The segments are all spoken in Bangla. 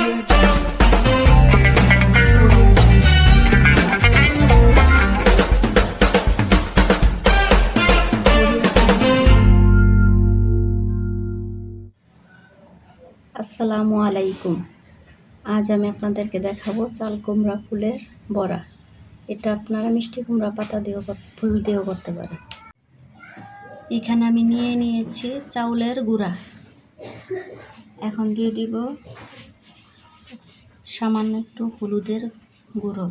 আসসালামু আলাইকুম। আজ আমি আপনাদেরকে দেখাবো চাল কুমড়া ফুলের বড়া। এটা আপনারা মিষ্টি কুমড়া পাতা দিয়েও ফুল দিয়েও করতে পারেন। এখানে আমি নিয়েছি চাউলের গুঁড়া। এখন দিয়ে দিব সামান্য একটু হলুদের গুঁড়ো,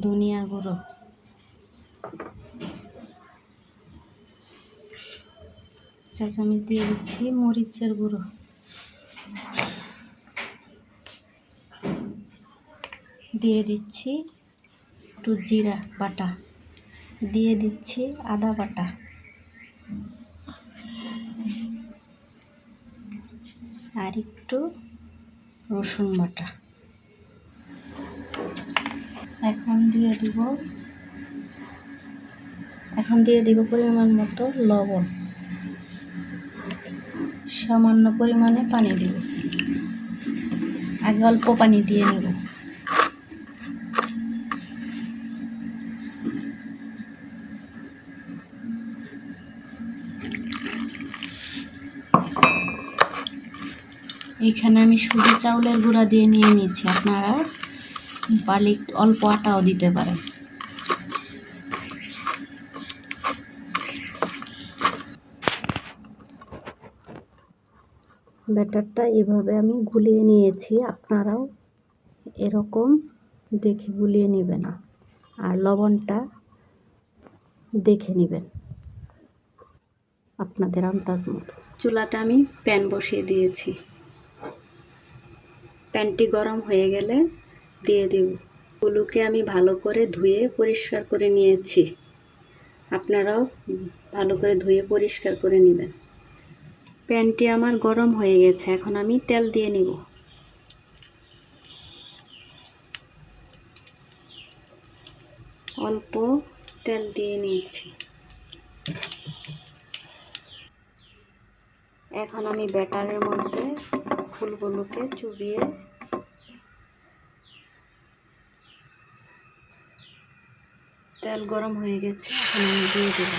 ধনিয়া গুঁড়ো, আমি দিয়ে দিচ্ছি মরিচের গুঁড়ো, দিয়ে দিচ্ছি একটু জিরা বাটা, দিয়ে দিচ্ছি আদা বাটা, আর একটু রসুন বাটা। এখন দিয়ে দিব পরিমাণ মতো লবণ, সামান্য পরিমাণে পানি দিব। আগে অল্প পানি দিয়ে নেব। এখানে আমি শুধু চাউলের গুঁড়া দিয়ে নিয়েছি, আপনারা পারলে অল্প আটাও দিতে পারেন। ব্যাটারটা এভাবে আমি গুলিয়ে নিয়েছি, আপনারাও এরকম দেখে গুলিয়ে নেবেন, আর লবণটা দেখে নেবেন আপনাদের আন্দাজ মতো। চুলাতে আমি প্যান বসিয়ে দিয়েছি। প্যানটি গরম হয়ে গেলে দিয়ে দেব ফুলকে আমি ভালো করে ধুয়ে পরিষ্কার করে নিয়েছি। আপনারাও ভালো করে ধুয়ে পরিষ্কার করে নেবেন। প্যানটি আমার গরম হয়ে গেছে, এখন আমি তেল দিয়ে নিব। অল্প তেল দিয়ে নিয়েছি। এখন আমি ব্যাটারের মধ্যে ফুলগুলোকে চুবিয়ে তেল গরম হয়ে গেছে, এখন আমি দিয়ে দেব।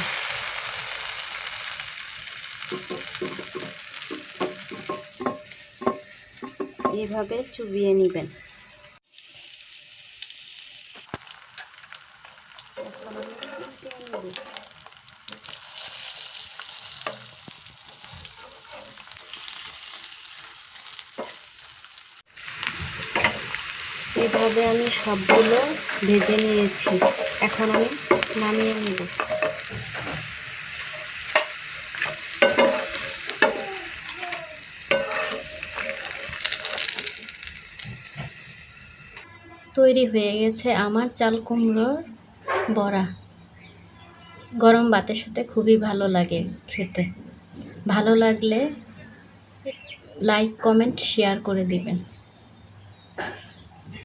এইভাবে চুবিয়ে নেবেন। এভাবে আমি সবগুলো ভেজে নিয়েছি, এখন আমি নামিয়ে নেব। তৈরি হয়ে গেছে আমার চাল কুমড়োর বড়া। গরম ভাতের সাথে খুবই ভালো লাগে খেতে। ভালো লাগলে লাইক, কমেন্ট, শেয়ার করে দিবেন।